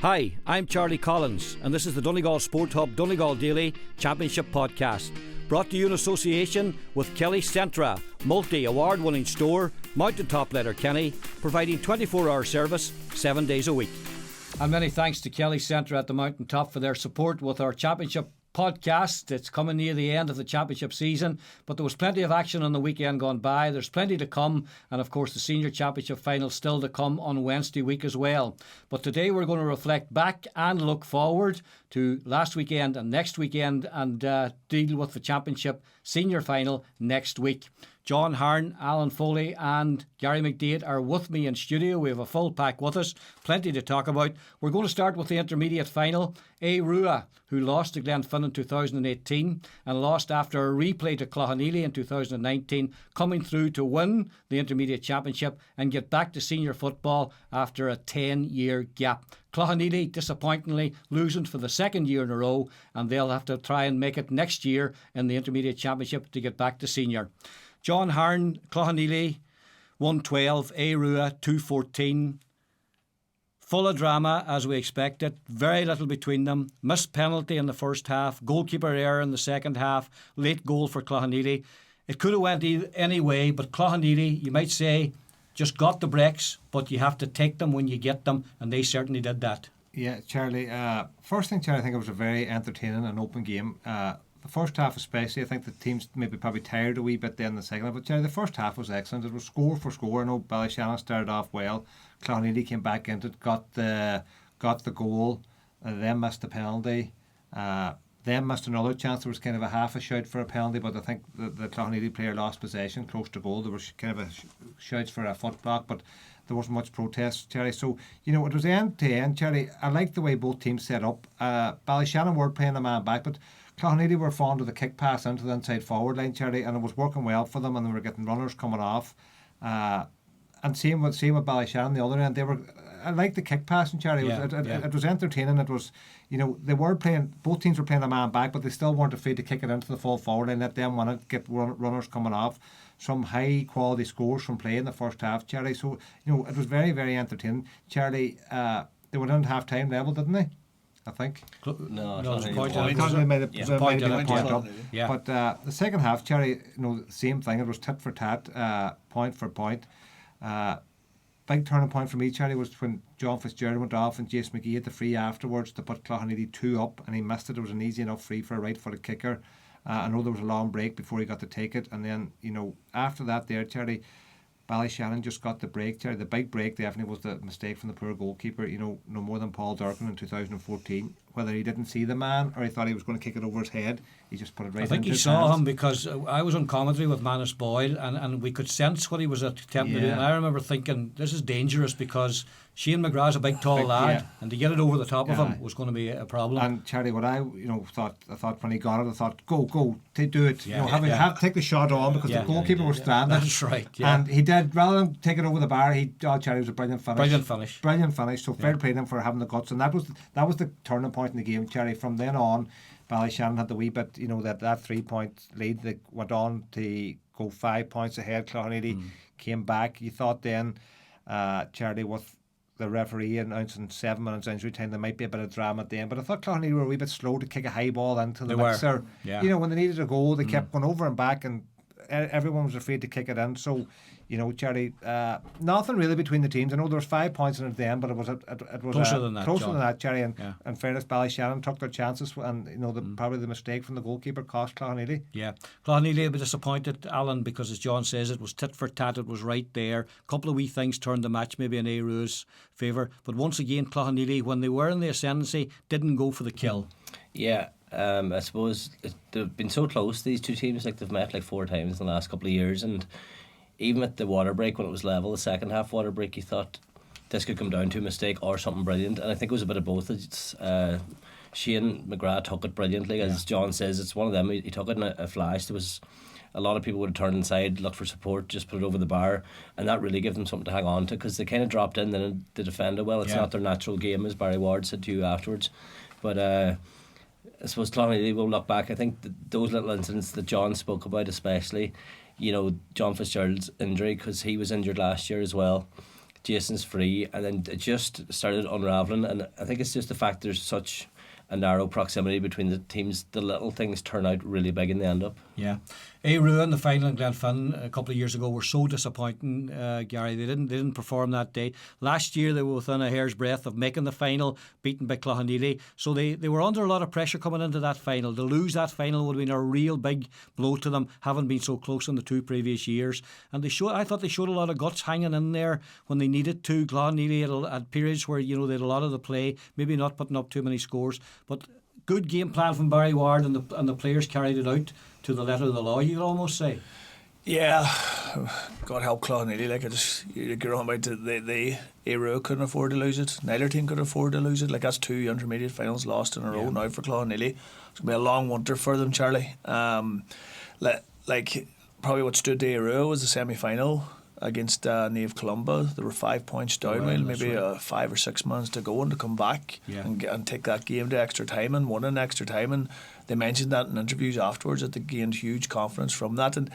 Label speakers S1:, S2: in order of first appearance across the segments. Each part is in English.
S1: Hi, I'm Charlie Collins, and this is the Donegal Sport Hub Donegal Daily Championship Podcast, brought to you in association with Kelly Centra, multi-award-winning store, Mountaintop Letterkenny, providing 24-hour service, 7 days a week. And many thanks to Kelly Centra at the Mountaintop for their support with our Championship podcast. It's coming near the end of the championship season, but there was plenty of action on the weekend gone by. There's plenty to come, and of course the senior championship final still to come on Wednesday week as well. But today we're going to reflect back and look forward to last weekend and next weekend, and deal with the championship senior final next week. John Hearn, Alan Foley and Gary McDade are with me in studio. We have a full pack with us, plenty to talk about. We're going to start with the intermediate final. Rua, who lost to Glenfin in 2018 and lost after a replay to Cloughaneely in 2019, coming through to win the intermediate championship and get back to senior football after a 10-year gap. Cloughaneely, disappointingly, losing for the second year in a row, and they'll have to try and make it next year in the intermediate championship to get back to senior. John Hearn, Cloughaneely, 112, Rua, 214. Full of drama, as we expected. Very little between them. Missed penalty in the first half. Goalkeeper error in the second half. Late goal for Cloughaneely. It could have went any way, but Cloughaneely, you might say, just got the breaks, but you have to take them when you get them, and they certainly did that.
S2: Yeah, Charlie. First thing, Charlie, I think it was a very entertaining and open game. The first half especially, I think the teams maybe probably tired a wee bit then in the second half. But Charlie, the first half was excellent. It was score for score. I know Ballyshannon started off well. Cloughaneely came back into it, got the goal, then missed the penalty. Then missed another chance. There was kind of a half a shout for a penalty, but I think the Cloughaneely player lost possession close to goal. There was kind of a shouts for a foot block, but there wasn't much protest, Charlie. So, it was end to end, Charlie. I liked the way both teams set up. Ballyshannon were playing the man back, but Cloughaneely were fond of the kick pass into the inside forward line, Charlie, and it was working well for them, and they were getting runners coming off. And same with Ballyshannon, the other end. I liked the kick passing, Charlie. It was entertaining. It was, they were playing. Both teams were playing a man back, but they still weren't afraid to kick it into the full forward line. Let them win it, get runners coming off. Some high quality scores from play in the first half, Charlie. So it was very, very entertaining, Charlie. They went into half time level, didn't they? I think.
S3: No,
S2: it was a point up.
S1: Yeah.
S2: But the second half, Charlie, same thing. It was tit for tat, point for point. Big turning point for me, Charlie, was when John Fitzgerald went off and Jace McGee had the free afterwards to put Cloughaneely 2 up, and he missed it. It was an easy enough free for a right-footed kicker. I know there was a long break before he got to take it, and then after that there, Charlie, Ballyshannon just got the break, Charlie. The big break definitely was the mistake from the poor goalkeeper, no more than Paul Durkin in 2014. Whether he didn't see the man or he thought he was going to kick it over his head, he just put it right into his hands.
S1: I think he saw him, because I was on commentary with Manus Boyle, and we could sense what he was attempting to do. And I remember thinking, this is dangerous, because Shane McGrath's a big tall lad, and to get it over the top of him was going to be a problem.
S2: And Charlie, what I thought when he got it, I thought, go, do it. Have take the shot on, because the goalkeeper was standing.
S1: That's right. Yeah.
S2: And he did, rather than take it over the bar, Charlie, was a brilliant finish. Brilliant finish. So fair play to him for having the guts, and that was the turning point in the game, Charlie. From then on, Ballyshannon had the wee bit, that 3-point lead. They went on to go 5 points ahead. Cloughaneely came back. You thought then, Charlie, with the referee announcing 7 minutes injury time, there might be a bit of drama at the end. But I thought Cloughaneely were a wee bit slow to kick a high ball into the mixer. When they needed a goal, they kept going over and back, and everyone was afraid to kick it in. So, Charlie, nothing really between the teams. I know there was 5 points in it then, but it was
S1: closer than that,
S2: Charlie. And in fairness, Ballyshannon took their chances, and probably the mistake from the goalkeeper cost Cloughaneely.
S1: Yeah, Cloughaneely a bit disappointed, Alan, because as John says, it was tit for tat. It was right there. A couple of wee things turned the match maybe in Rua's favour, but once again, Cloughaneely, when they were in the ascendancy, didn't go for the kill.
S3: Yeah. I suppose they've been so close, these two teams. Like, they've met like 4 times in the last couple of years, and even at the water break, when it was level, the second half water break, you thought this could come down to a mistake or something brilliant, and I think it was a bit of both. Shane McGrath took it brilliantly, as John says. It's one of them. He took it in a flash. There was a lot of people would have turned inside, looked for support, just put it over the bar, and that really gave them something to hang on to, because they kind of dropped in then to defend it well. It's not their natural game, as Barry Ward said to you afterwards, but I suppose Cloughaneely will look back. I think those little incidents that John spoke about, especially, John Fitzgerald's injury, because he was injured last year as well. Jason's free, and then it just started unravelling. And I think it's just the fact there's such a narrow proximity between the teams. The little things turn out really big in the end up.
S1: Yeah. Airua in the final in Glenfin a couple of years ago were so disappointing, Gary. They didn't perform that day. Last year they were within a hair's breadth of making the final, beaten by Cloughaneely. So they were under a lot of pressure coming into that final. To lose that final would have been a real big blow to them, having been so close in the 2 previous years. And I thought they showed a lot of guts hanging in there when they needed to. Cloughaneely had periods where they had a lot of the play, maybe not putting up too many scores, but good game plan from Barry Ward, and the players carried it out to the letter of the law, you could almost say.
S4: Yeah, God help Cloughaneely. You're on about the Airua couldn't afford to lose it. Neither team could afford to lose it. Like, that's 2 intermediate finals lost in a row now for Cloughaneely. It's going to be a long winter for them, Charlie. Like probably what stood to Airua was the semi-final against Nave Columba. They were 5 points down, maybe 5 or 6 months to go, and to come back and take that game to extra time and won in extra time. And they mentioned that in interviews afterwards, that they gained huge confidence from that. And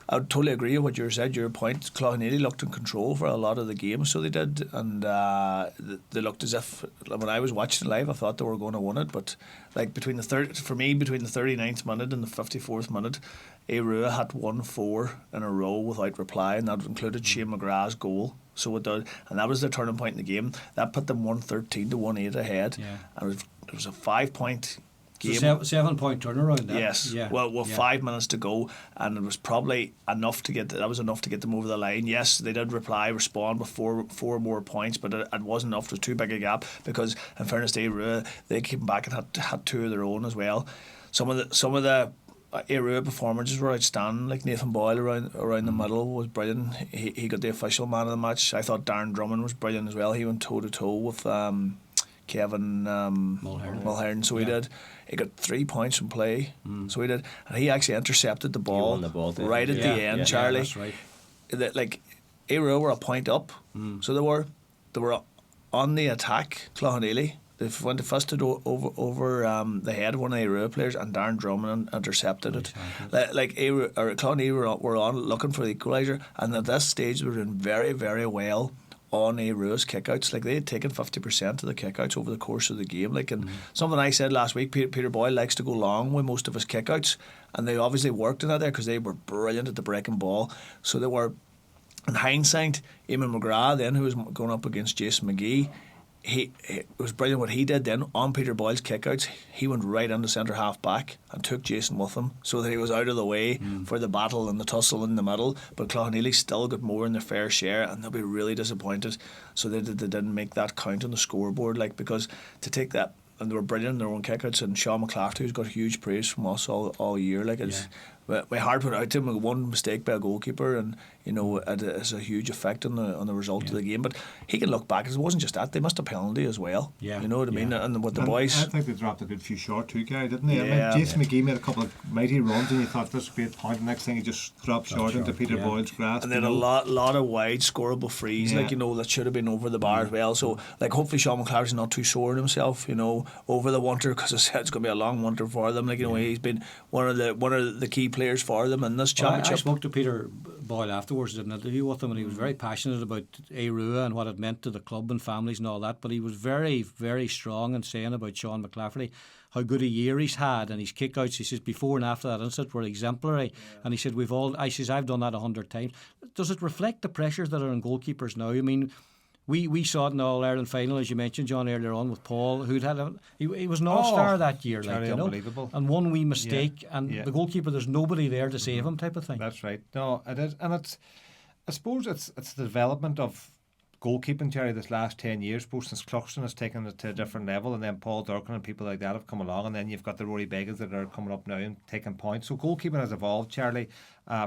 S4: I would totally agree with what you said, your point. Cloughaneely looked in control for a lot of the game, so they did, and they looked as if, when I was watching it live, I thought they were going to win it. But like between the 39th minute and the 54th minute, Airua had won 4 in a row without reply, and that included Shane McGrath's goal. So it did, and that was the turning point in the game. That put them 113 to 1-8 ahead, and it was a 5-point game.
S1: So 7-point turnaround.
S4: Yes.
S1: Yeah.
S4: Well, 5 minutes to go, and it was probably enough to get. That was enough to get them over the line. Yes, they did respond with four more points, but it wasn't enough. It was too big a gap, because, in fairness to Airua, they came back and had 2 of their own as well. Some of the Airua performances were outstanding. Like Nathan Boyle around the middle was brilliant. He got the official man of the match. I thought Darren Drummond was brilliant as well. He went toe to toe with Kevin Mulhern. So he did. He got 3 points from play. So he did, and he actually intercepted the ball, right at the end. Charlie,
S1: that's right.
S4: Like Airua were a point up, so they were on the attack. Cloughaneely, they went to fisted over the head of one of the Airua players, and Darren Drummond intercepted it. Like Cloughaneely were on looking for the equaliser, and at this stage they were doing very, very well on Airua's kickouts. Like, they had taken 50% of the kickouts over the course of the game. Like, and something I said last week, Peter Boyle likes to go long with most of his kickouts, and they obviously worked in that there because they were brilliant at the breaking ball. So they were, in hindsight, Eamon McGrath then, who was going up against Jason McGee, it was brilliant what he did then on Peter Boyle's kickouts. He went right into centre half back and took Jason with him, so that he was out of the way for the battle and the tussle in the middle. But Cloughaneely still got more in their fair share, and they'll be really disappointed. So they didn't make that count on the scoreboard, like, because to take that, and they were brilliant in their own kickouts. And Sean McClafferty, who's got huge praise from us all year, like, it's my heart went out to him. One mistake by a goalkeeper, and it has a huge effect on the result of the game. But he can look back, it wasn't just that, they missed a penalty as well. You know what I mean? And with the boys,
S2: I think they dropped a good few short too, Gary, didn't they?
S4: Yeah.
S2: I mean, Jason McGee made a couple of mighty runs, and you thought this would be a point. The next thing he just dropped short into Peter Boyle's grasp.
S4: And then a lot of wide scoreable frees, that should have been over the bar as well. So, like, hopefully Sean McClarty's not too sore in himself, over the winter, because I said it's going to be a long winter for them. Like, he's been one of the key players for them in this championship.
S1: I spoke to Peter Boyle afterwards, did an interview with him, and he was very passionate about Airua and what it meant to the club and families and all that. But he was very, very strong in saying about Sean McClafferty how good a year he's had, and his kickouts, he says, before and after that incident were exemplary. And he said, I've done that 100 times. Does it reflect the pressures that are on goalkeepers now? I mean, we saw it in the All-Ireland final, as you mentioned, John, earlier on with Paul, he was an all-star that year,
S2: unbelievable.
S1: And one wee mistake, and the goalkeeper, there's nobody there to save him, type of thing.
S2: That's right. No, it is, and I suppose it's the development of goalkeeping, Jerry, this last 10 years, both since Cluxton has taken it to a different level, and then Paul Durkin and people like that have come along, and then you've got the Rory Beggins that are coming up now and taking points. So goalkeeping has evolved, Charlie,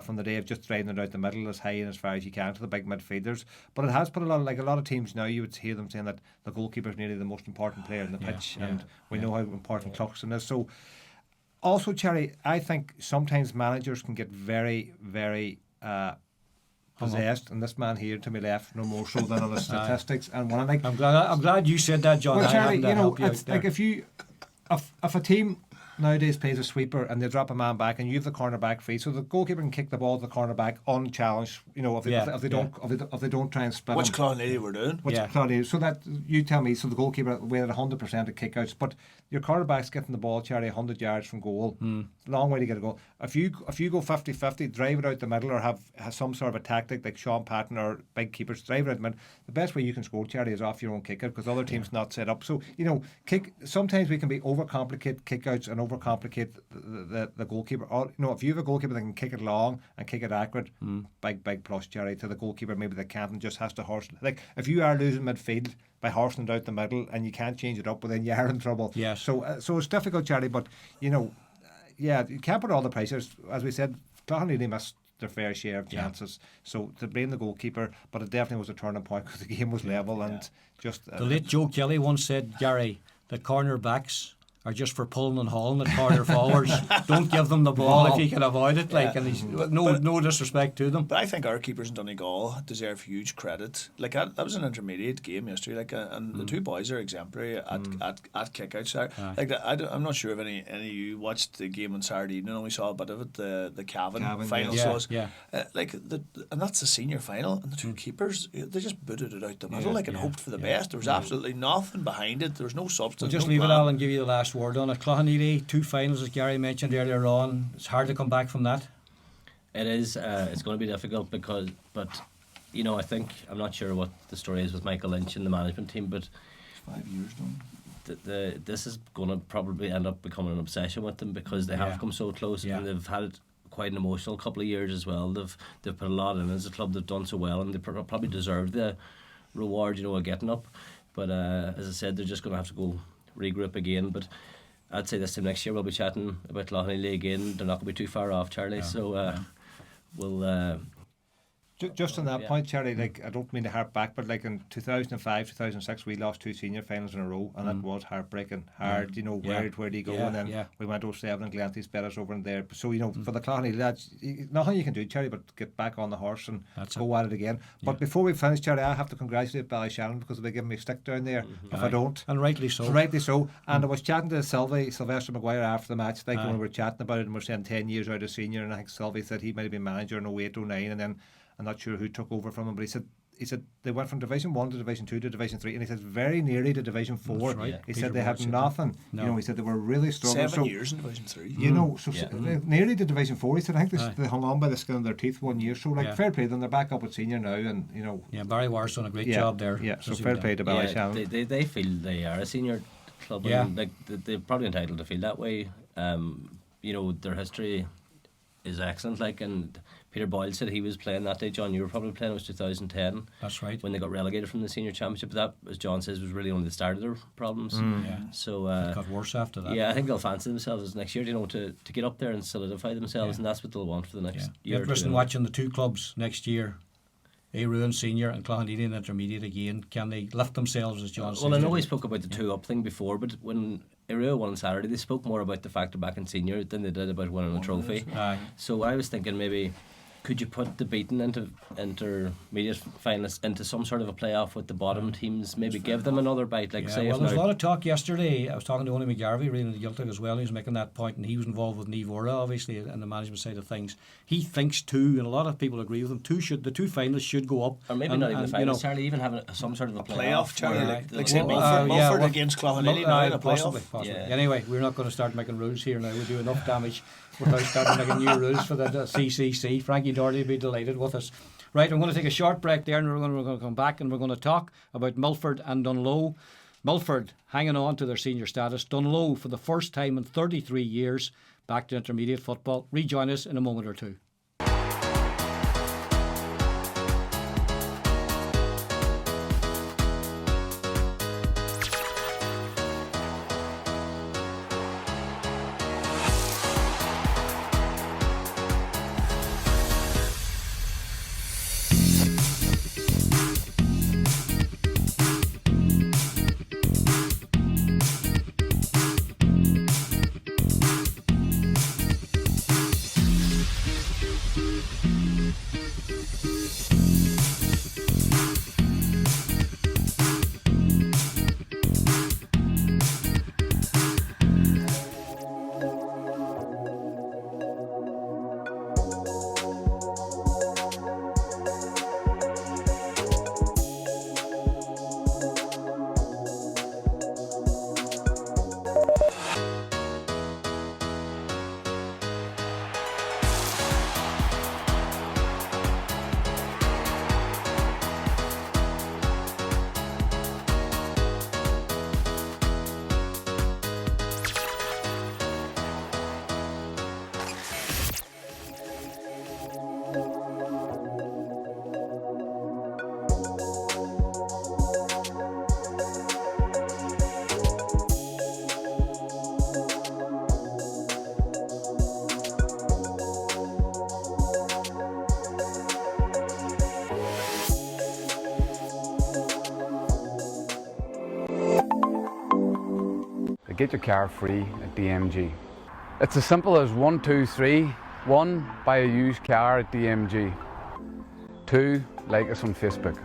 S2: from the day of just driving it out the middle as high and as far as you can to the big midfielders. But it has put a lot of teams now, you would hear them saying that the goalkeeper is nearly the most important player in the pitch, and we know how important Cluxton is. So also, Charlie, I think sometimes managers can get very, very possessed, and this man here to my left no more so than on the statistics. And when I'm glad you said that, John. Well, Charlie, it's like if a team nowadays plays a sweeper and they drop a man back and you have the corner back free, so the goalkeeper can kick the ball to the corner back unchallenged. You know, if they don't try and split.
S4: Which Clonlady were doing.
S2: Clonlady. So that you tell me. So the goalkeeper went at 100% of kickouts, but your cornerback's getting the ball, Charlie, 100 yards from goal. Long way to get a goal. If you go 50-50, drive it out the middle, or have some sort of a tactic like Sean Patton or big keepers, drive it out the middle. The best way you can score, Charlie, is off your own kick out, because other teams not set up. So you know, sometimes we can be overcomplicate kickouts and overcomplicate the goalkeeper. Or, you know, if you have a goalkeeper that can kick it long and kick it accurate, big plus, Charlie, to the goalkeeper maybe that can't and just has to horse. Like if you are losing midfield by horsing it out the middle and you can't change it up, well then you are in trouble.
S1: Yes.
S2: So it's difficult, Charlie, but you know, you can't put all the pressures. As we said, Clonlady missed their fair share of chances. So to blame the goalkeeper, but it definitely was a turning point because the game was level and just.
S1: The late Joe Kelly once said, Gary, that cornerbacks are just for pulling and hauling at corner forwards. Don't give them the ball if you can avoid it. Like, and he's no disrespect to them.
S4: But I think our keepers in Donegal deserve huge credit. Like that was an intermediate game yesterday. Like, and the two boys are exemplary at kickouts. Like, I'm not sure if any of you watched the game on Saturday evening. Only saw a bit of it. The Cavan final. And that's the senior final. And the two keepers, they just booted it out the middle, and hoped for the best. There was absolutely nothing behind it. There was no substance.
S1: We'll just leave it all and give you the last word on it. Clonlady, 2 finals, as Gary mentioned earlier on. It's hard to come back from that.
S3: It is. It's going to be difficult but you know, I think, I'm not sure what the story is with Michael Lynch and the management team, but
S4: 5 years done.
S3: This is going to probably end up becoming an obsession with them, because they have come so close and they've had quite an emotional couple of years as well. They've put a lot in as a club. They've done so well, and they probably deserve the reward, you know, of getting up. But as I said, they're just going to have to go regroup again. But I'd say this time next year we'll be chatting about Clonlady again. They're not going to be too far off, Charlie. We'll
S2: just on that point, Charlie, like, I don't mean to harp back, but like in 2005, 2006 we lost 2 senior finals in a row, and it was heartbreaking, hard. You know, where do you go? And then we went 07 and Glanty's beat us over in there. So, you know, for the Clonlady lads, nothing you can do, Charlie, but get back on the horse and go at it again. But before we finish, Charlie, I have to congratulate Ballyshannon, because they've given me a stick down there if I don't.
S1: And rightly so.
S2: And I was chatting to Sylvester Maguire after the match, like when we were chatting about it, and we're saying 10 years out of senior, and I think Sylvie said he might have been manager in 08, 09, and then I'm not sure who took over from him, but he said they went from Division 1 to Division 2 to Division 3, and he said very nearly to Division 4.
S1: Right.
S2: He said they had nothing. You know, he said they were really struggling.
S4: 7 years in Division 3.
S2: You know, so nearly to Division 4. He said I think they hung on by the skin of their teeth 1 year. So like fair play to them. They're back up at senior now, and you know.
S1: Yeah, Barry War's done a great job there.
S2: Yeah, so fair play to Ballyshannon.
S3: They feel they are a senior club.
S1: Yeah.
S3: And like they're probably entitled to feel that way. You know, their history is excellent. Like, and Peter Boyle said he was playing that day. John, you were probably playing. It was 2010.
S1: That's right.
S3: When they got relegated from the senior championship. That, as John says, was really only the start of their problems. So
S1: it got worse after that.
S3: Yeah, I think they'll fancy themselves next year, you know, to get up there and solidify themselves, and that's what they'll want for the next year.
S1: Listen, watching the 2 clubs next year, Aru and senior and Clonlady and intermediate again, can they lift themselves, as John said?
S3: Well, I know we spoke about the 2-up thing before, but when Aru won on Saturday, they spoke more about the fact of back in senior than they did about winning a trophy. So I was thinking, maybe could you put the beaten into intermediate finalists into some sort of a playoff with the bottom teams? Maybe give them another bite. Like, say,
S1: well, there was a lot of talk yesterday. I was talking to Owen McGarvey, really, the Gaeltacht as well. He was making that point, and he was involved with Niamh Ora, obviously, and the management side of things. He thinks 2, and a lot of people agree with him. The 2 finalists should go up,
S3: or maybe not even the finalists. Charlie, even having some sort of a playoff.
S4: Charlie, like say Mulford against Clonlady now in a playoff.
S1: Possibly. Anyway, we're not going to start making rules here now. We do enough damage without starting making new rules for the CCC. Frankie Doherty will be delighted with us. Right, I'm going to take a short break there, and we're going to come back and we're going to talk about Milford and Dunlow. Milford hanging on to their senior status. Dunlow, for the first time in 33 years, back to intermediate football. Rejoin us in a moment or two.
S5: to get your car free at DMG. It's as simple as 1, 2, 3. 1, buy a used car at DMG. 2, like us on Facebook.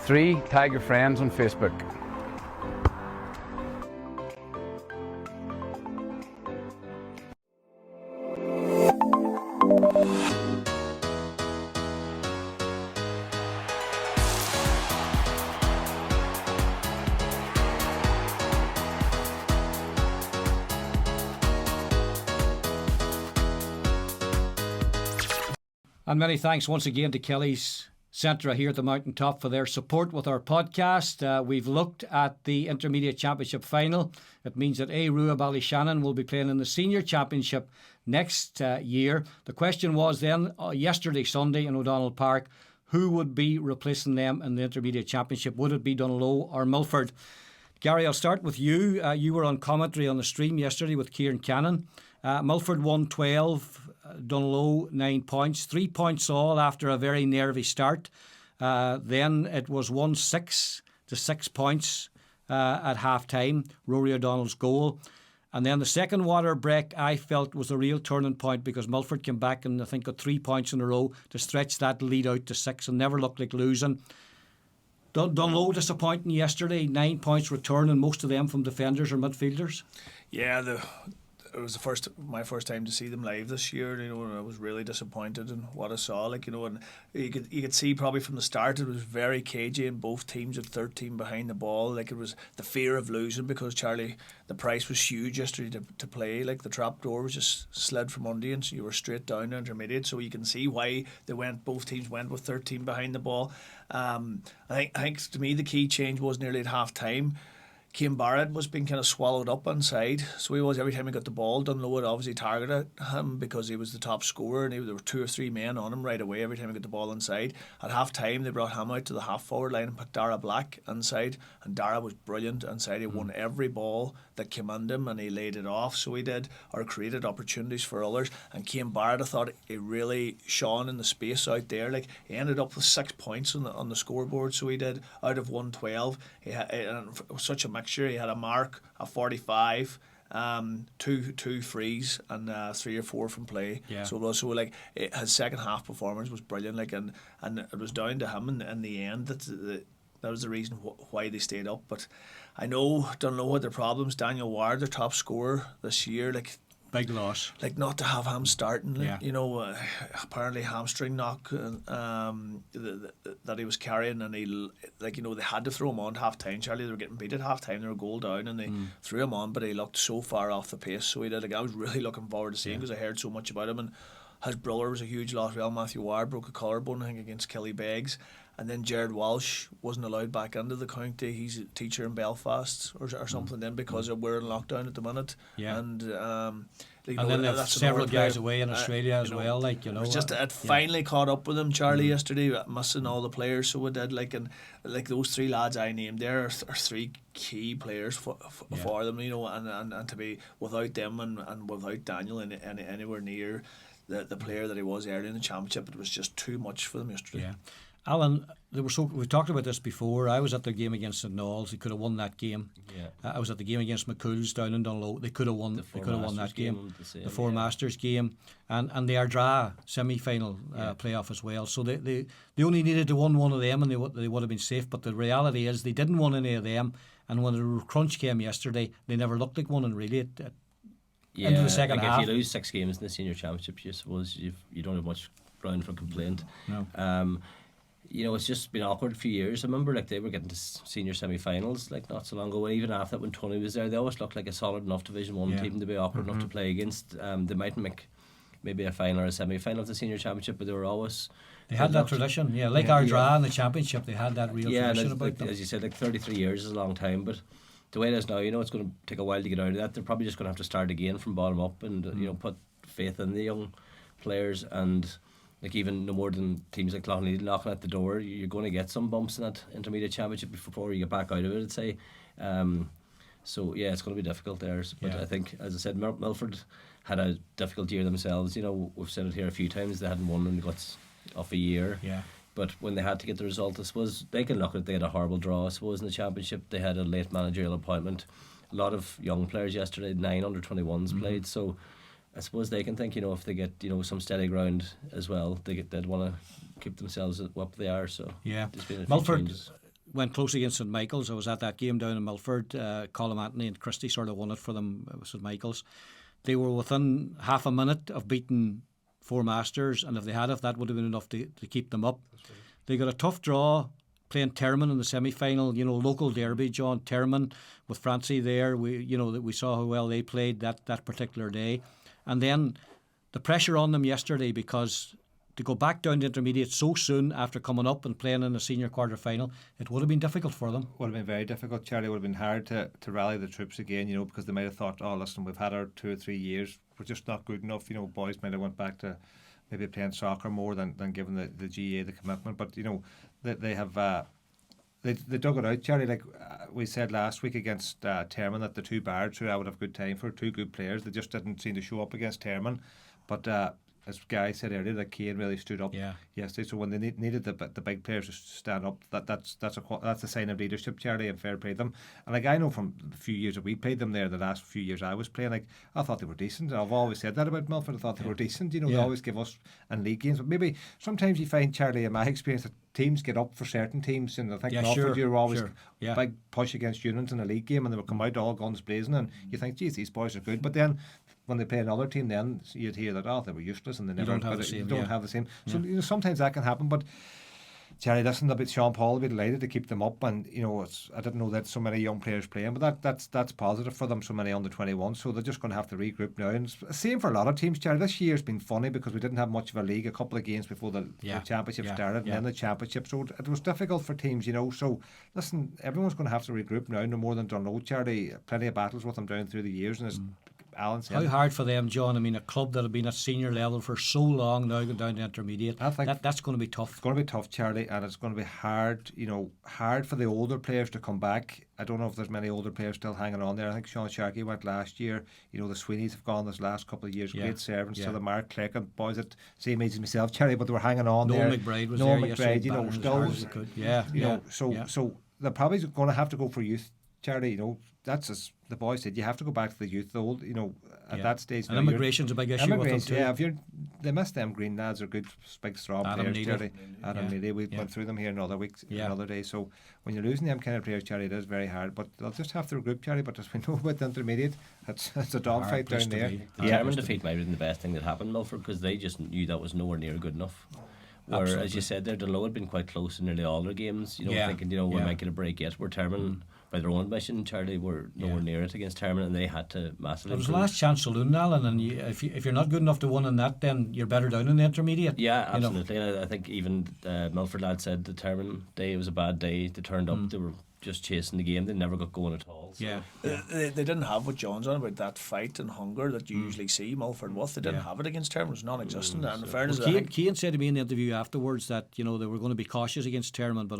S5: 3, tag your friends on Facebook.
S1: And many thanks once again to Kelly's Centra here at the Mountaintop for their support with our podcast. We've looked at the Intermediate Championship final. It means that Rua Ballyshannon will be playing in the Senior Championship next year. The question was then, yesterday, Sunday, in O'Donnell Park, who would be replacing them in the Intermediate Championship? Would it be Donegal or Milford? Gary, I'll start with you. You were on commentary on the stream yesterday with Kieran Cannon. Milford won 12, Donegal 9 points, 3 points all after a very nervy start. Then it was 1-6 to 6 points at half time, Rory O'Donnell's goal. And then the second water break I felt was a real turning point because Milford came back and I think got 3 points in a row to stretch that lead out to 6 and never looked like losing. Donegal disappointing yesterday, 9 points return and most of them from defenders or midfielders.
S4: Yeah, it was my first time to see them live this year, and I was really disappointed in what I saw. And you could see probably from the start it was very cagey, and both teams had 13 behind the ball. It was the fear of losing because Charlie, the price was huge yesterday to play. The trap door was just slid from under you, and so you were straight down to intermediate. So you can see why both teams went with 13 behind the ball. I think to me the key change was nearly at half time. Cian Barrett was being kind of swallowed up inside, so he was every time he got the ball. Donegal would obviously targeted him because he was the top scorer, and there were 2 or 3 men on him right away every time he got the ball inside. At half time, they brought him out to the half forward line and put Dara Black inside, and Dara was brilliant inside. He won every ball that came in him, and he laid it off. So he did, or created opportunities for others. And Cian Barrett, I thought he really shone in the space out there. He ended up with 6 points on the scoreboard. So he did out of 112. He had such a mixture. He had a mark, a 45, two frees, and 3 or 4 from play.
S1: Yeah.
S4: So his second half performance was brilliant. And it was down to him in the end that was the reason why they stayed up. But I don't know what their problems. Daniel Ward, their top scorer this year,
S1: Big loss.
S4: Not to have him starting,
S1: Yeah.
S4: Apparently hamstring knock that he was carrying, and they had to throw him on at half time. Charlie, they were getting beat at half time, they were a goal down, and they threw him on, but he looked so far off the pace. So he did. I was really looking forward to seeing him because I heard so much about him, and his brother was a huge loss. Well, Matthew Ward broke a collarbone, I think, against Kelly Beggs. And then Jared Walsh wasn't allowed back into the county. He's a teacher in Belfast or something then because we're in lockdown at the minute.
S1: Yeah.
S4: And
S1: then there's several guys away in Australia as well. It was
S4: just it finally caught up with them, Charlie, yesterday, missing all the players. So it did. Those 3 lads I named there are 3 key players for them. And to be without them and without Daniel anywhere near the player that he was early in the championship, it was just too much for them yesterday.
S1: Yeah. Alan, we've talked about this before. I was at the game against St Knowles. They could have won that game.
S3: Yeah.
S1: I was at the game against McCool's down in Dunlow. They could have won. They could have won that game. The Four Masters game, and the Ardra semi-final playoff as well. So they only needed to win one of them, and they would have been safe. But the reality is they didn't win any of them. And when the crunch came yesterday, they never looked like winning really. Into the second half.
S3: If you lose 6 games in the senior championship, you suppose you don't have much ground for complaint.
S1: No.
S3: It's just been awkward for years. I remember they were getting to senior semi-finals not so long ago, and even after that when Tony was there, they always looked like a solid enough Division 1 team to be awkward enough to play against. They might make maybe a final or a semi-final of the senior championship, but they were always...
S1: They had that tradition, Ardra in the championship, they had that real tradition about them.
S3: As you said, 33 years is a long time, but the way it is now, it's going to take a while to get out of that. They're probably just going to have to start again from bottom up and put faith in the young players, and even no more than teams like Clough-Needle knocking at the door, you're going to get some bumps in that intermediate championship before you get back out of it, I'd say. So it's going to be difficult there. But I think, as I said, Milford had a difficult year themselves. We've said it here a few times, they hadn't won in the guts of a year.
S1: Yeah.
S3: But when they had to get the result, I suppose they can look at it, they had a horrible draw, I suppose, in the championship. They had a late managerial appointment. a lot of young players yesterday. 9 under-21s played, so I suppose they can think, if they get some steady ground as well, they'd want to keep themselves what they are. So
S1: Yeah,
S3: there's been a few
S1: Milford
S3: changes.
S1: went close against St Michael's. I was at that game down in Milford. Colin Anthony and Christie sort of won it for them at St Michael's. They were within half a minute of beating Four Masters, and if they had it, that would have been enough to keep them up. Right. They got a tough draw playing Termon in the semi-final. Local derby, John. Termon with Francie there. We saw how well they played that particular day, and then the pressure on them yesterday, because to go back down to intermediate so soon after coming up and playing in a senior quarter-final, it would have been difficult for them.
S2: Would have been very difficult, Charlie. Would have been hard to rally the troops again, because they might have thought, oh, listen, we've had our 2 or 3 years, we're just not good enough. Boys might have went back to maybe playing soccer more than giving the GAA the commitment. But they have they dug it out, Charlie. Like we said last week against Termon, that the 2 Bards who I would have good time for, 2 good players, they just didn't seem to show up against Termon. But as Guy said earlier, that Kane really stood up yesterday. So when they needed the big players to stand up, that's a sign of leadership, Charlie, and fair play them. And like I know from the few years that we played them there, the last few years I was playing, like I thought they were decent. I've always said that about Milford. I thought they were decent. They always give us in league games. But maybe sometimes you find, Charlie, in my experience, that teams get up for certain teams, and I think Milford, you're always big push against Units in a league game, and they would come out all guns blazing, and you think, geez, these boys are good. But then when they play another team, then you'd hear that they were useless and they never
S1: don't have the same.
S2: So sometimes that can happen. But Jerry, listen, Sean Paul will be delighted to keep them up, and I didn't know that so many young players playing, but that's positive for them. So many under 21, so they're just going to have to regroup now. And same for a lot of teams, Jerry. This year's been funny because we didn't have much of a league. A couple of games before the championship started, and then the championship. So it was difficult for teams, So listen, everyone's going to have to regroup now. No more than Donegal, Jerry. Plenty of battles with them down through the years, and as Alan said,
S1: how hard for them, John? I mean, a club that have been at senior level for so long now going down to intermediate. I think that's going to be tough.
S2: It's going to be tough, Charlie, and it's going to be hard. Hard for the older players to come back. I don't know if there's many older players still hanging on there. I think Sean Sharkey went last year. The Sweeneys have gone this last couple of years. Great servants to the Mark Clegg and boys at same age as myself, Charlie, but they were hanging on there.
S1: Noel McBride was there yesterday.
S2: So they're probably going to have to go for youth, Charlie. That's as the boy said. You have to go back to the youth, the old, at that stage.
S1: And immigration's a big issue with them too.
S2: Yeah, they miss them green lads are good, big strong players, Charlie. Adam Neely, we went through them here another week, another day. So when you're losing them kind of players, Charlie, it is very hard. But they'll just have to regroup, Charlie. But as we know about the intermediate, it's a dogfight down there.
S3: The Termon defeat might have been the best thing that happened, Milford, because they just knew that was nowhere near good enough. Where, as you said there, Donegal had been quite close in nearly all their games. Thinking, we might get a break yet. Where Termon, by their own admission, Charlie, were nowhere near it against Termon, and they had to massively.
S1: It was last chance saloon, Alan, and if you're not good enough to win in that, then you're better down in the intermediate.
S3: Yeah, absolutely. And I think even Milford lad said the Termon day, it was a bad day. They turned up, they were just chasing the game. They never got going at all. So.
S4: They didn't have what John's on about, that fight and hunger that you usually see Milford with. They didn't have it against Termon. It was non-existent. And in fairness,
S1: Keane said to me in the interview afterwards that they were going to be cautious against Termon, but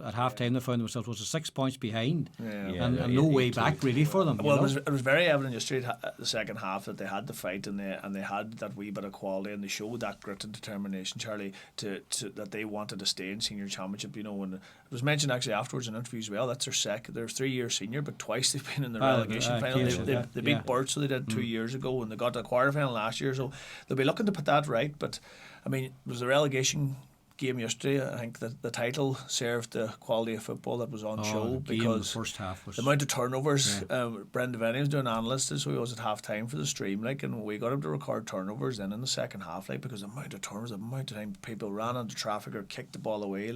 S1: at half time they found themselves was 6 points behind and no way back really for them.
S4: Well, it was very evident yesterday, the second half, that they had the fight and they had that wee bit of quality, and they showed that grit and determination, Charlie, to that they wanted to stay in senior championship. And it was mentioned actually afterwards in interviews as well. That's their 3 year senior, but twice they've been in the relegation final. They beat Burt, so they did 2 years ago, and they got to the quarter final last year. So they'll be looking to put that right. But I mean, it was a relegation game yesterday. I think that the title served the quality of football that was on show, because
S1: the first half was
S4: the amount of turnovers. Brendan Devenney was doing analysts, so he was at half time for the stream, and we got him to record turnovers then in the second half, because the amount of turnovers, the amount of time people ran into traffic or kicked the ball away,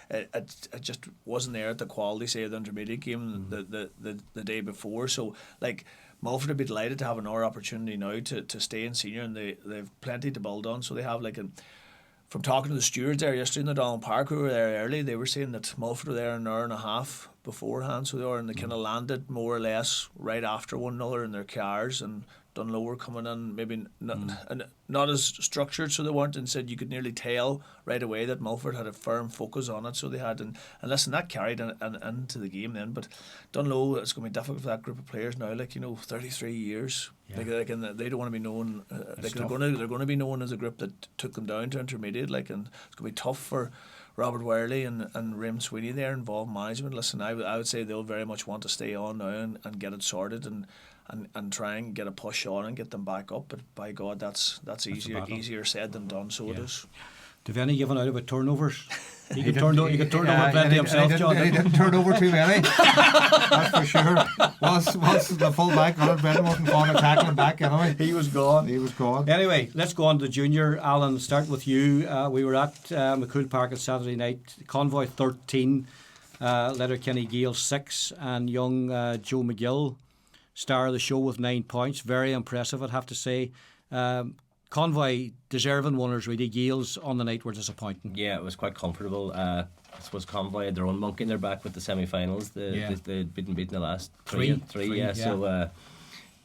S4: it just wasn't there at the quality, say, of the intermediate game the day before. So Mulford would be delighted to have another opportunity now to stay in senior, and they've plenty to build on. So they have from talking to the stewards there yesterday in the Donald Park, who were there early, they were saying that Mulford were there an hour and a half beforehand, so they kind of landed more or less right after one another in their cars, and Dunlow were coming in maybe not as structured, so they weren't, and said you could nearly tell right away that Mulford had a firm focus on it, so they had, and listen, that carried into the game then. But Dunlow, it's going to be difficult for that group of players now, 33 years. They don't want to be known. They're going to be known as a group that took them down to intermediate. And it's going to be tough for Robert Worley and Rim Sweeney there involved in management. Listen, I would say they'll very much want to stay on now and get it sorted and try and get a push on and get them back up. But by God, that's easier said than done. So it is.
S1: Have any given out about turnovers? He could turn over plenty himself, John.
S2: He didn't turn over too many. That's for sure. Once the full back, Brendan wasn't going to tackle him back anyway.
S1: He was gone.
S2: Anyway,
S1: let's go on to the junior. Alan, start with you. We were at McCool Park on Saturday night. Convoy 13, Letterkenny Gale 6, and young Joe McGill, star of the show with 9 points. Very impressive, I'd have to say. Convoy deserving winners, really. Gales on the night were disappointing.
S3: Yeah, it was quite comfortable. I suppose Convoy had their own monkey in their back with the semi-finals. They'd been beaten the last three. Yeah. So,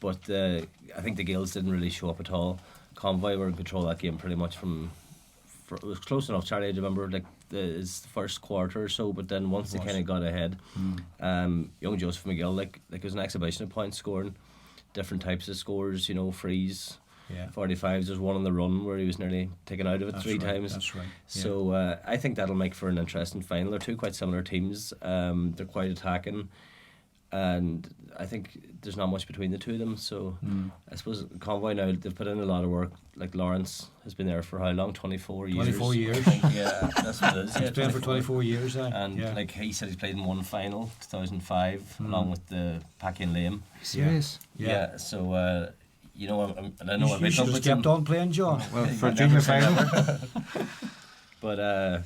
S3: but I think the Gales didn't really show up at all. Convoy were in control of that game pretty much it was close enough. Charlie, I remember his first quarter or so, but then once they kind of got ahead, young Joseph McGill, it was an exhibition of points scoring, different types of scores, frees. Yeah. 45s. There's one on the run where he was nearly taken out of it three times.
S1: That's right. Yeah.
S3: So I think that'll make for an interesting final. They're two quite similar teams. They're quite attacking, and I think there's not much between the two of them. So I suppose Convoy now, they've put in a lot of work. Like Lawrence has been there for how long? 24 years.
S1: 24 years.
S3: Yeah, that's what it is.
S1: He's playing for 24 years.
S3: And like he said, he's played in one final, 2005, along with the Packy and Liam.
S2: Serious?
S3: Yeah. So. I know
S1: you should have kept on playing, John.
S2: Well, for junior final.
S3: But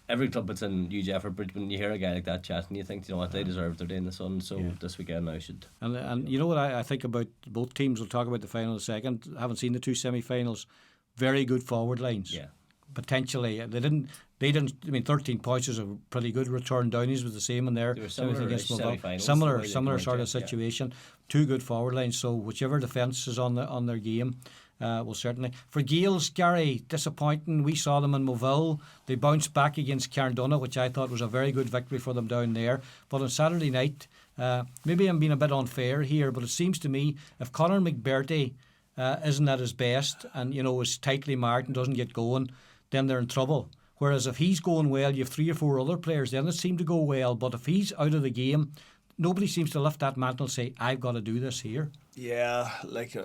S3: every club puts in huge effort, but when you hear a guy like that chatting, you think, they deserve their day in the sun. So this weekend now should.
S1: And you know what I think about both teams? We'll talk about the final in a second. I haven't seen the two semi-finals. Very good forward lines.
S3: Yeah.
S1: Potentially, they didn't. I mean, 13 points is a pretty good return. Downies was the same in there. Similar sort of situation. Yeah. Two good forward lines. So whichever defence is on their game, will certainly. For Gales, Gary, disappointing. We saw them in Moville. They bounced back against Cairndonagh, which I thought was a very good victory for them down there. But on Saturday night, maybe I'm being a bit unfair here, but it seems to me if Conor McBurty isn't at his best and is tightly marked and doesn't get going, then they're in trouble. Whereas if he's going well, you have 3 or 4 other players, then it seemed to go well. But if he's out of the game, nobody seems to lift that mantle and say, I've got to do this here.
S4: Yeah,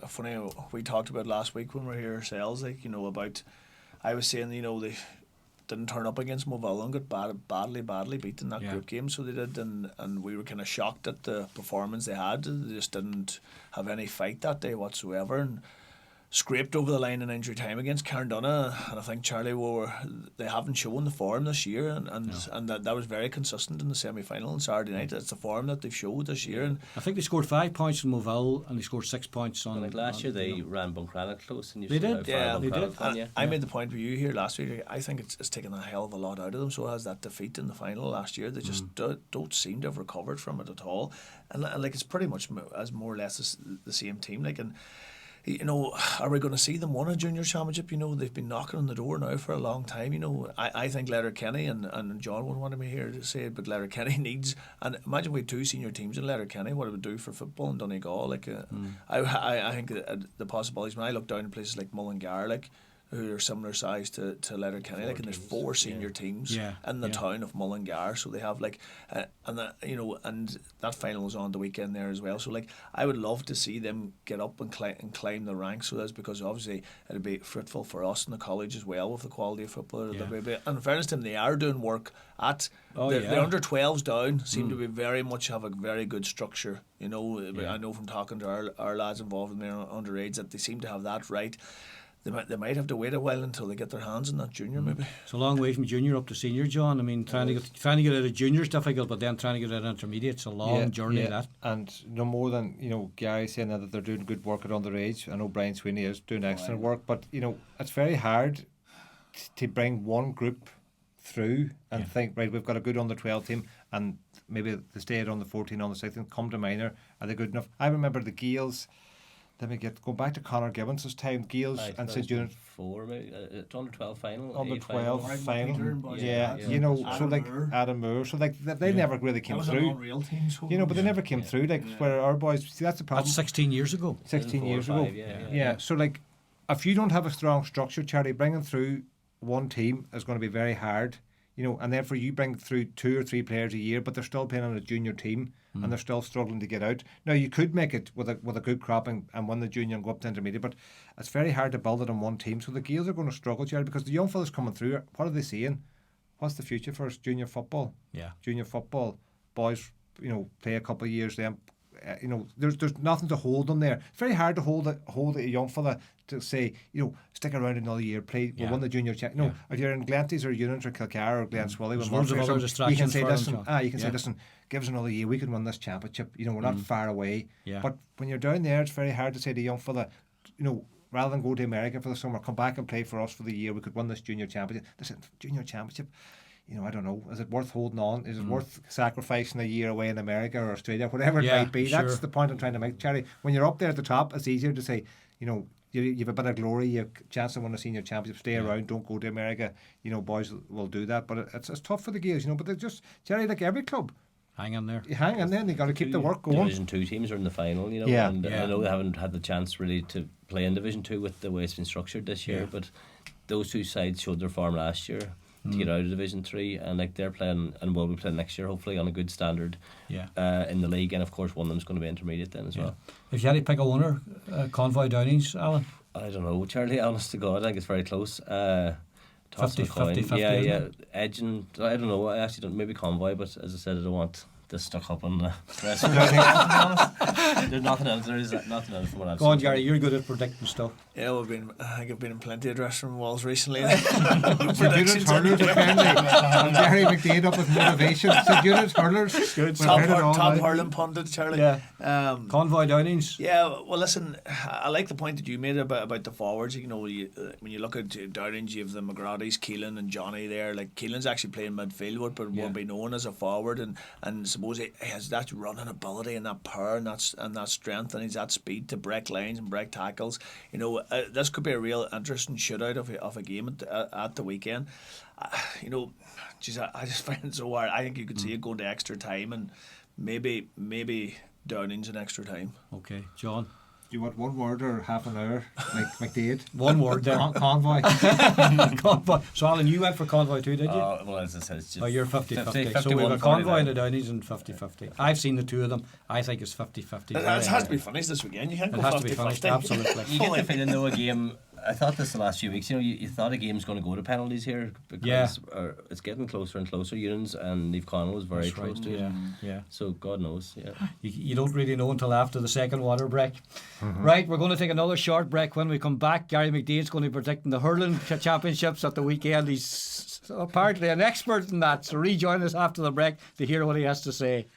S4: funny, we talked about last week when we were here ourselves, about, I was saying, they didn't turn up against Moville and got badly beat in that group game, so they did, and we were kind of shocked at the performance they had. They just didn't have any fight that day whatsoever, and scraped over the line in injury time against Cairndonagh, and I think they haven't shown the form this year, and that was very consistent in the semi-final on Saturday night. It's the form that they've showed this year. And
S1: I think they scored 5 points in Moville and they scored 6 points on.
S3: Like last year they ran Buncrana close, and
S1: they did. They did.
S4: I made the point with you here last week. I think it's taken a hell of a lot out of them. So has that defeat in the final last year. They just don't seem to have recovered from it at all, and it's pretty much as more or less the same team. Are we going to see them win a junior championship? They've been knocking on the door now for a long time. I think Letterkenny, and John would want me here to say it, but Letterkenny needs, and imagine we had 2 senior teams in Letterkenny, what it would do for football in Donegal. I think the possibilities, when I look down at places like Mullingar, who are similar size to Letterkenny, and there's 4 senior teams in the town of Mullingar, so they have and that final is on the weekend there as well. So I would love to see them get up and climb the ranks. So that's because obviously it'll be fruitful for us in the college as well with the quality of football. And in fairness to them, they are doing work at the under 12s down. Seem to be very much have a very good structure. I know from talking to our lads involved in their underage that they seem to have that right. They might have to wait a while until they get their hands on that junior, maybe.
S1: It's a long way from junior up to senior, John. I mean, trying to get out of junior is difficult, but then trying to get out of intermediate, it's a long journey. That.
S2: And no more than Gary saying that they're doing good work at underage. I know Brian Sweeney is doing excellent work, but it's very hard to bring one group through and think, right, we've got a good under 12 team, and maybe they stay at under 14, under 16, come to minor. Are they good enough? I remember the Gales. Let me go back to Conor Gibbons' time. Gales and St. Junit.
S3: It's under 12 final.
S2: Under 12 final.
S3: So
S2: Adam Moore. So they never really came through.
S4: Unreal team,
S2: but they never came through. Where our boys, see, that's the problem.
S1: That's 16 years ago.
S2: 16 years ago. Yeah. So if you don't have a strong structure, Charlie, bringing through one team is going to be very hard. and therefore you bring through 2 or 3 players a year, but they're still playing on a junior team and they're still struggling to get out. Now you could make it with a good crop and win the junior and go up to intermediate, but it's very hard to build it on one team. So the Gaels are going to struggle, Jared, because the young fellas coming through, what are they seeing? What's the future for us? Junior football.
S1: Yeah.
S2: Junior football. Boys, play a couple of years then. There's nothing to hold them there. It's very hard to hold a young fella to say, stick around another year, play, we'll win the junior championship. If you're in Glenties or Units or Kilcar or Glenswilly,
S1: There's loads of other distractions.
S2: You can say,
S1: for
S2: listen,
S1: them,
S2: say, listen, give us another year, we can win this championship. We're not far away.
S1: Yeah.
S2: But when you're down there, it's very hard to say to a young fella, rather than go to America for the summer, come back and play for us for the year. We could win this junior championship. Listen, junior championship. I don't know. Is it worth holding on? Is it worth sacrificing a year away in America or Australia, whatever it might be?
S1: Sure.
S2: That's the point I'm trying to make, Charlie. When you're up there at the top, it's easier to say, you've a bit of glory, you have a chance to win a senior championship, stay around, don't go to America. Boys will do that, but it's tough for the Gaels, but they're just, Charlie, like every club.
S1: Hang in there.
S2: You hang in there, and you got to keep the work going.
S3: Division 2 teams are in the final, and I know they haven't had the chance really to play in Division 2 with the way it's been structured this year, but those two sides showed their form last year to get out of Division 3, and they're playing and will be playing next year, hopefully on a good standard in the league, and of course one of them's going to be intermediate then as well.
S1: If you had to pick a winner, Convoy Downings, Alan?
S3: I don't know, Charlie, honest to God, I think it's very close.
S1: 50-50,
S3: yeah. Edging, I don't know, I actually don't, maybe Convoy, but as I said, I don't want this stuck up on the rest of the There's nothing else. There is nothing else from what I've
S1: seen. Go on, Gary, you're good at predicting stuff.
S4: Yeah, I think I've been in plenty of dressing room walls recently.
S2: Units hurlers, apparently. And Gary McDade up with motivation. Units hurlers.
S4: Good. Top hurling pundit, Charlie.
S1: Yeah. Convoy Downings.
S4: Yeah, well, listen, I like the point that you made about the forwards. When you look at Downings, you have the McGrady's, Keelan and Johnny there. Like, Keelan's actually playing midfield, but will be known as a forward, and suppose he has that running ability and that power and that strength, and he's that speed to break lines and break tackles. This could be a real interesting shootout of a game at the weekend. I just find it so hard. I think you could see it going to extra time, and maybe Downings in extra time.
S1: Okay, John.
S2: Do you want one word or half an hour, like McDade?
S1: One word then.
S2: Convoy.
S1: Convoy. So Alan, you went for Convoy too, did you?
S3: Well, as I said, it's just
S1: you're 50-50. So we've got Convoy and the Downings and 50-50. I've seen the two of them. I think it's 50-50.
S4: It has to be finished this weekend. You can't go 50-50.
S1: It has to be finished, absolutely.
S3: You get the feeling though a game, I thought this the last few weeks, you thought a game's going to go to penalties here because it's getting closer and closer. Units and Neve Connell is very close to it.
S1: Yeah.
S3: So God knows. Yeah.
S1: You don't really know until after the second water break. Right, we're going to take another short break. When we come back, Gary McDade's going to be predicting the hurling championships at the weekend. He's apparently an expert in that. So rejoin us after the break to hear what he has to say.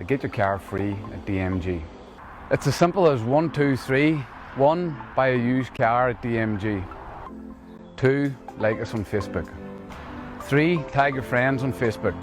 S5: Get your car free at DMG. It's as simple as 1, 2, 3. 1, buy a used car at DMG. 2, like us on Facebook. 3, tag your friends on Facebook.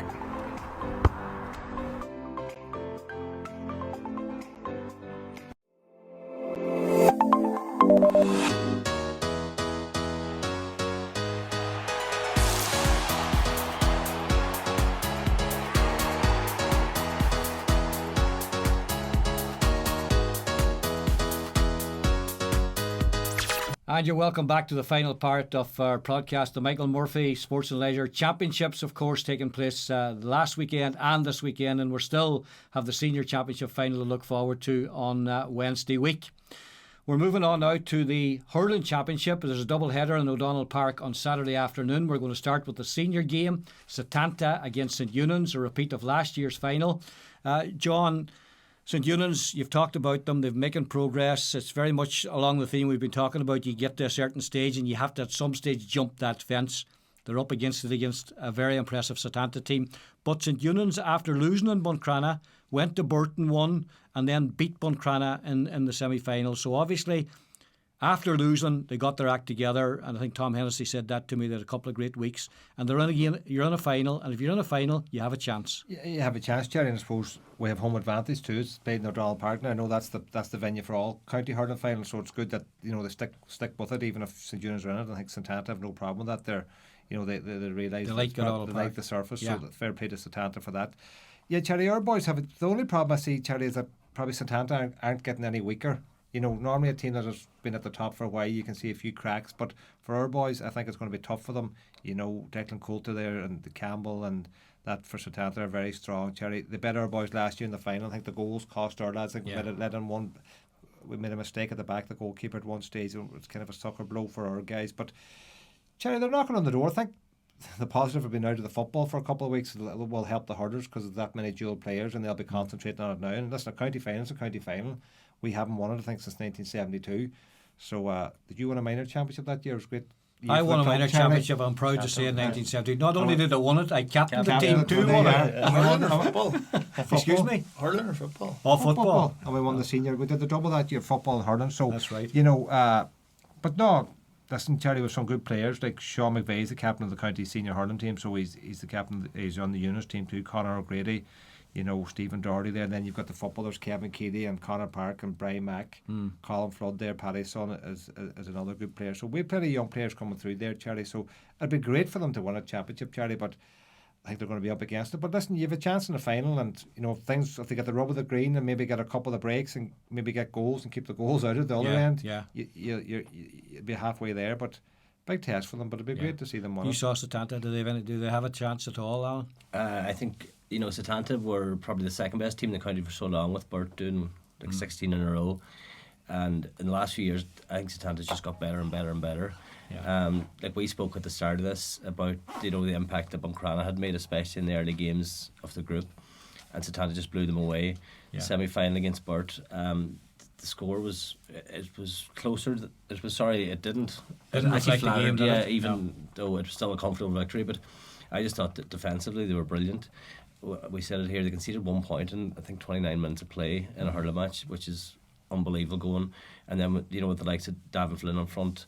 S1: And you're welcome back to the final part of our podcast, the Michael Murphy Sports and Leisure Championships, of course, taking place last weekend and this weekend, and we're still have the Senior Championship final to look forward to on Wednesday week. We're moving on now to the Hurling Championship. There's a double header in O'Donnell Park on Saturday afternoon. We're going to start with the senior game, Setanta against St Eunan's, a repeat of last year's final. John, St Eunan's, you've talked about them, they've making progress. It's very much along the theme we've been talking about. You get to a certain stage and you have to at some stage jump that fence. They're up against a very impressive Setanta team. But St Eunan's, after losing in Buncrana, went to Burton, won, and then beat Buncrana in the semi-final. So obviously, after losing, they got their act together, and I think Tom Hennessy said that to me. They had a couple of great weeks, and they're in again. You're in a final, and if you're in a final, you have a chance.
S2: You have a chance, Jerry, and I suppose we have home advantage too. It's played in O'Donnell Park now. I know that's the venue for all county hurling finals, so it's good that they stick with it, even if St Eunan's are in it. I think Setanta have no problem with that. They realise
S1: they like
S2: the surface, so fair play to Setanta for that. Yeah, Jerry, our boys have it. The only problem I see, Jerry, is that probably Setanta aren't getting any weaker. Normally a team that has been at the top for a while, you can see a few cracks, but for our boys, I think it's going to be tough for them. Declan Coulter there and the Campbell and that for Setanta are very strong. Cherry, they bet our boys last year in the final. I think the goals cost our lads. I think we made a mistake at the back. The goalkeeper at one stage, it's kind of a sucker blow for our guys. But Cherry, they're knocking on the door. I think the positive of being out of the football for a couple of weeks will help the hurlers because of that many dual players, and they'll be concentrating on it now. And listen, a county final is a county final. We haven't won it, I think, since 1972. So, did you win a minor championship that year? It was great.
S1: I won a minor championship. I'm proud to say in 1970. Not only did I win it, I captained the team too.
S4: Hurling or football?
S1: Excuse me?
S4: Hurling or football?
S1: Oh, football.
S2: And we won the senior. We did the double that year, football and hurling. So
S1: that's right.
S2: But no, listen, Terry, with some good players like Sean McVeigh's the captain of the county senior hurling team, so he's the captain. He's on the Eunice team too. Conor O'Grady. Stephen Doherty there, and then you've got the footballers Kevin Keeley and Conor Park and Brian Mack, Colin Flood there, Paddy's son is another good player. So we've plenty of young players coming through there, Charlie. So it'd be great for them to win a championship, Charlie, but I think they're going to be up against it. But listen, you have a chance in the final, and if they get the rub of the green and maybe get a couple of breaks and maybe get goals and keep the goals out at the other end, you'll be halfway there. But big test for them, but it'd be great to see them win.
S1: You saw Setanta. Do they have a chance at all, Alan?
S3: I think Setanta were probably the second best team in the county for so long, with Burt doing 16 in a row, and in the last few years I think Setanta's just got better and better and better. Like we spoke at the start of this about the impact that Buncrana had made, especially in the early games of the group, and Setanta just blew them away. Semi-final against Burt, the score was closer. It didn't
S1: reflect the game,
S3: even though it was still a comfortable victory. But I just thought that defensively they were brilliant. We said it here, they conceded 1 point in I think 29 minutes of play in a hurling match, which is unbelievable going. And then with the likes of Davin Flynn on front,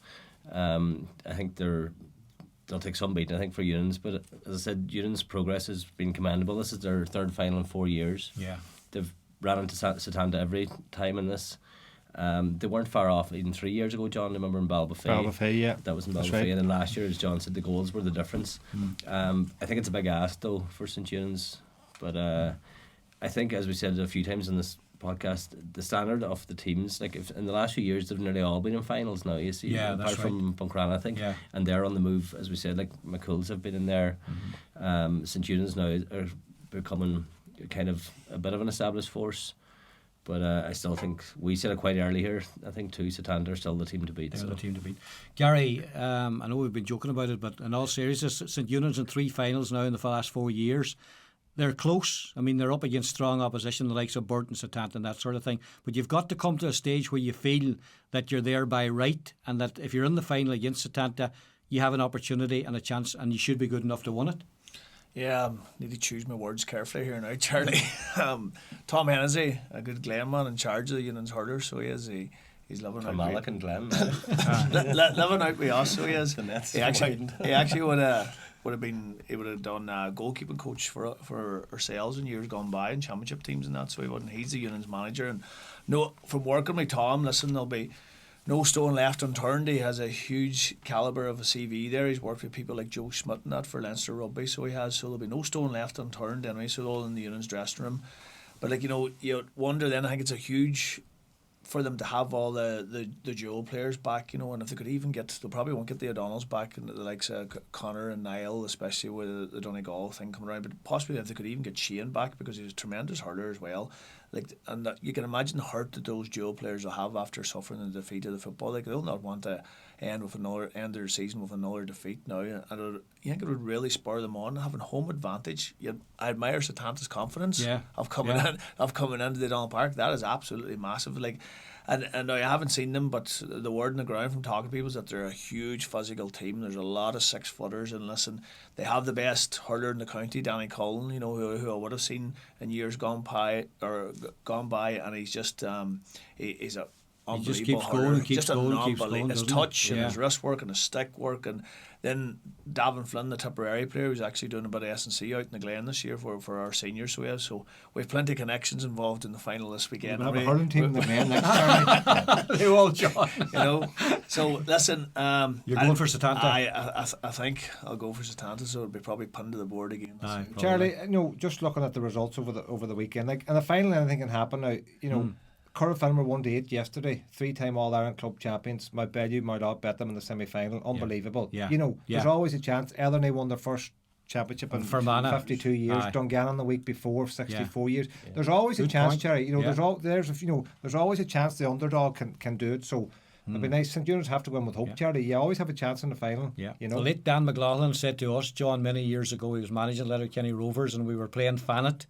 S3: I think they'll take some beating, I think, for Eunan's. But as I said, Eunan's progress has been commendable. This is their third final in 4 years. They've ran into Setanta every time in this. They weren't far off even 3 years ago, John. I remember in Balbafay.
S2: Yeah.
S3: That was in Balbafay. Right. And then last year, as John said, the goals were the difference. I think it's a big ask, though, for St Eunan's. But I think, as we said a few times in this podcast, the standard of the teams, like if in the last few years, they've nearly all been in finals now, you see. Apart from Buncrana, I think. And they're on the move, as we said, like McCool's have been in there. St Eunan's now are becoming kind of a bit of an established force. But I still think, we said it quite early here, I think too, Setanta are still the team to beat.
S1: They're the team to beat. Gary, I know we've been joking about it, but in all seriousness, St Eunan's in 3 finals now in the last 4 years. They're close. I mean, they're up against strong opposition, the likes of Burton, Setanta and that sort of thing. But you've got to come to a stage where you feel that you're there by right, and that if you're in the final against Setanta, you have an opportunity and a chance, and you should be good enough to win it.
S4: Yeah, need to choose my words carefully here now, Charlie. Tom Hennessy, a good Glen man in charge of the Eunan's hurlers, so he's living out.
S3: Malak and Glen.
S4: Living out with us, so he is. He actually would have done goalkeeping coach for ourselves in years gone by in championship teams and that, so he wouldn't. He's the Eunan's manager, and no, from working with Tom, listen, there'll be no stone left unturned. He has a huge calibre of a CV there. He's worked with people like Joe Schmidt and that for Leinster Rugby, so there'll be no stone left unturned anyway, so all in the Eunan's dressing room. But you wonder then, I think it's a huge for them to have all the dual players back, and if they could even they probably won't get the O'Donnells back, and the likes of Connor and Niall, especially with the Donegal thing coming around, but possibly if they could even get Shane back, because he's a tremendous hurler as well. And you can imagine the hurt that those dual players will have after suffering the defeat of the football. They'll not want to end their season with another defeat now, and you think it would really spur them on, having home advantage. I admire Satanta's confidence of coming into the Donald Park. That is absolutely massive. And I haven't seen them, but the word on the ground from talking to people is that they're a huge physical team. There's a lot of 6-footers, and listen, they have the best hurler in the county, Danny Cullen, who I would have seen in years gone by, and he's just he's a unbelievable.
S1: He just keeps going.
S4: His touch and his wrist work and his stick work, and then Davin Flynn, the Tipperary player, who's actually doing a bit of S&C out in the Glen this year for our seniors. So we have plenty of connections involved in the final this weekend.
S2: We'll have a hurling team in the Glen next time.
S4: They all join. So listen,
S1: you're going for Satanta.
S4: I think I'll go for Satanta, so it'll be probably pinned to the board again.
S2: Charlie, just looking at the results over the weekend, in the final, anything can happen now. Currafilm were 1-8 yesterday, 3-time All-Ireland club champions. Mountbellew might out bet them in the semi-final. Unbelievable. There's always a chance. Ellerny won their first championship in
S1: Fermanagh.
S2: 52 years. Dungannon the week before, 64 years. There's always a chance, Jerry. There's always a chance the underdog can do it. So it'd be nice. St. Juniors have to win with hope, Charlie. You always have a chance in the final.
S1: The late Dan McLaughlin said to us, John, many years ago, he was managing Letterkenny Rovers, and we were playing Fanet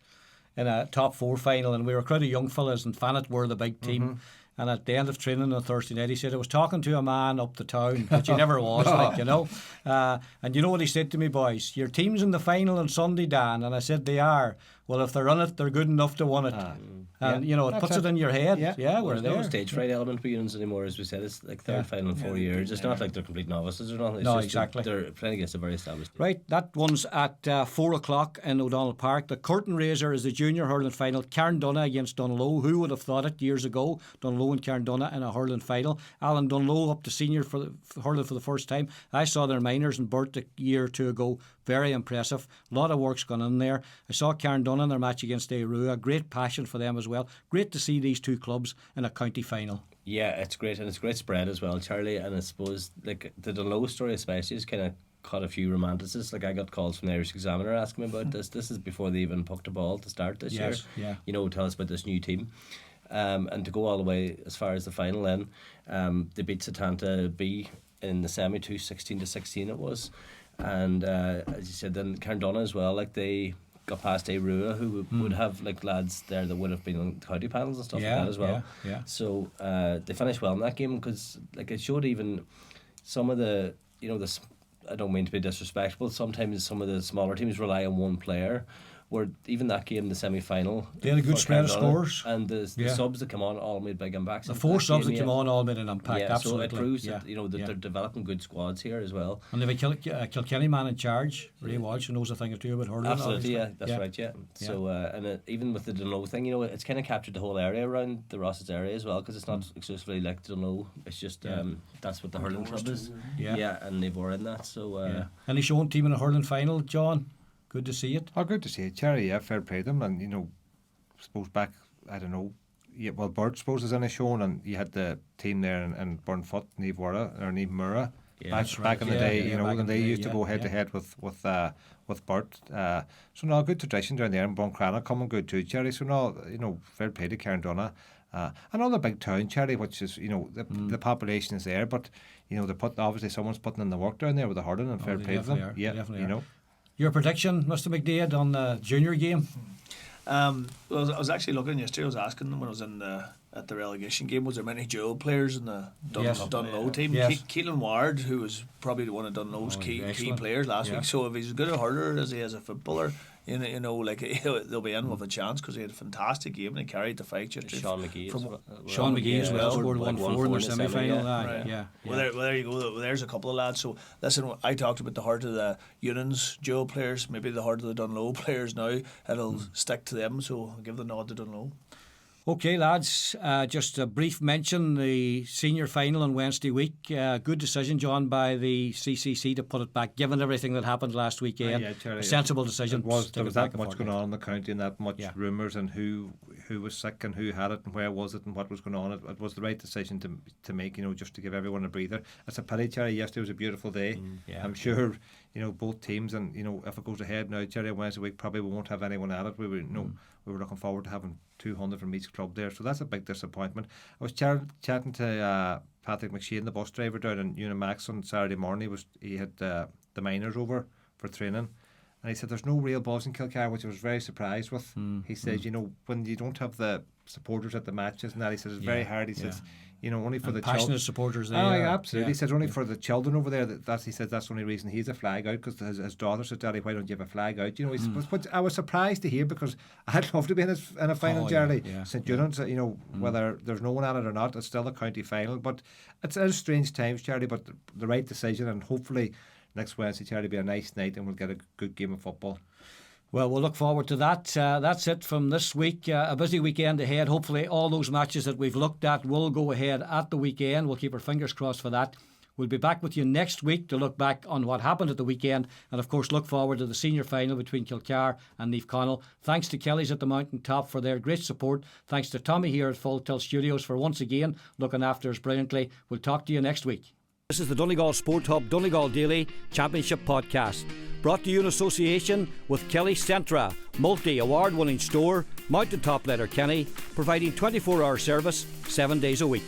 S1: in a top 4 final, and we were a crowd of young fellas, and Fanet were the big team. And at the end of training on Thursday night, he said, I was talking to a man up the town, which he never was, and you know what he said to me, boys? Your team's in the final on Sunday, Dan. And I said, they are. Well, if they're in it, they're good enough to win it. And, it puts it in your head. We're there.
S3: There's no stage fright element with units anymore, as we said. It's like third final in 4 years. It's not like they're complete novices or nothing. It's
S1: exactly.
S3: They're playing against a very established team.
S1: Right, that one's at 4 o'clock in O'Donnell Park. The curtain raiser is the junior hurling final. Carndonagh against Dunlow. Who would have thought it years ago? Dunlow and Carndonagh in a hurling final. Alan Dunlow up to senior for hurling for the first time. I saw their minors in Burt a year or two ago. Very impressive. A lot of work's gone in there. I saw Carndonagh in their match against Airua. Great passion for them as well. Great to see these two clubs in a county final.
S3: Yeah, it's great, and it's great spread as well, Charlie. And I suppose the Dunlow story especially is kind of caught a few romanticists. I got calls from the Irish Examiner asking me about this. This is before they even pucked a ball to start this year. Tell us about this new team. And to go all the way as far as the final then, they beat Satanta B in the semi 16-16 it was. And as you said, then Carndonagh as well, they got past Airua, who would have lads there that would have been on county panels and stuff like that as well. So they finished well in that game, because it showed even some of the I don't mean to be disrespectful, sometimes some of the smaller teams rely on one player, where even that game, the semi-final,
S1: they had a good spread of scores,
S3: and the subs that come on all made big impacts.
S1: The 4 subs that came on all made an impact. Absolutely.
S3: So it proves that they're developing good squads here as well.
S1: And they've a Kilkenny man in charge, Ray Walsh, who knows a thing or two about hurling.
S3: Absolutely, that's right. So and even with the Dunlow thing, it's kind of captured the whole area around the Rosses area as well, because it's not exclusively like Dunlow. It's just that's what the hurling club is. And they've were in that. So
S1: any shown team in a hurling final, John? Good to see it.
S2: Good to see it, Cherry. Fair play to them. And suppose back, I don't know. Burt suppose is in a shown, and you had the team there in Burnfoot, Niamh Murrah. Back in the day, when they used to go head to head with Burt. So good tradition down there, and Buncrana coming good too, Cherry. So fair play to Carndonagh. Another big town, Cherry, which is the population is there, but obviously someone's putting in the work down there with the hurling, and fair play to them.
S1: Definitely. Your prediction, Mr. McDaid, on the junior game?
S4: Well, I was actually looking yesterday. I was asking them when I was at the relegation game, was there many dual players in the Dunlow team?
S1: Yes.
S4: Keelan Ward, who was probably one of Dunlow's key players last week. So if he's as good a hurler as he is a footballer, they'll be in with a chance, because he had a fantastic game and he carried the fight yesterday.
S3: Sean McGee
S1: as well scored 1-4 in the semi-final.
S4: Well, there you go. There's a couple of lads. So listen, I talked about the heart of the Union's dual players, maybe the heart of the Dunlow players now. It'll stick to them, so I'll give the nod to Dunlow.
S1: Okay, lads, just a brief mention, the senior final on Wednesday week. Good decision, John, by the CCC to put it back, given everything that happened last weekend. A sensible decision.
S2: There was that much going on in the county, and that much rumours, and who who was sick and who had it and where was it and what was going on. It was the right decision to make, just to give everyone a breather. It's a pity, Jerry. Yesterday was a beautiful day.
S1: Yeah.
S2: I'm sure, both teams, and if it goes ahead now, Jerry, Wednesday week probably we won't have anyone at it. We were looking forward to having 200 from each club there, so that's a big disappointment. I was chatting to Patrick McShane, the bus driver down in Unimax on Saturday morning. He had the miners over for training. And he said there's no real buzz in Kilcar, which I was very surprised with. He says, when you don't have the supporters at the matches and that, he says it's very hard. He says, only for the
S1: passionate supporters there.
S2: Oh, yeah, absolutely. He says only for the children over there. He says that's the only reason he's a flag out, because his daughter said, "Daddy, why don't you have a flag out?" But I was surprised to hear, because I'd love to be in a final, Jerry. St. Junan's, whether there's no one at it or not, it's still a county final. But it is strange times, Jerry. But the right decision, and hopefully next Wednesday, Charlie, will be a nice night and we'll get a good game of football.
S1: Well, we'll look forward to that. That's it from this week. A busy weekend ahead. Hopefully all those matches that we've looked at will go ahead at the weekend. We'll keep our fingers crossed for that. We'll be back with you next week to look back on what happened at the weekend, and of course look forward to the senior final between Kilcar and Naomh Conaill. Thanks to Kelly's at the Mountain Top for their great support. Thanks to Tommy here at Full Tilt Studios for once again looking after us brilliantly. We'll talk to you next week. This is the Donegal Sport Hub Donegal Daily Championship Podcast, brought to you in association with Kelly Centra, multi-award-winning store, Mountain Top Letterkenny, providing 24-hour service 7 days a week.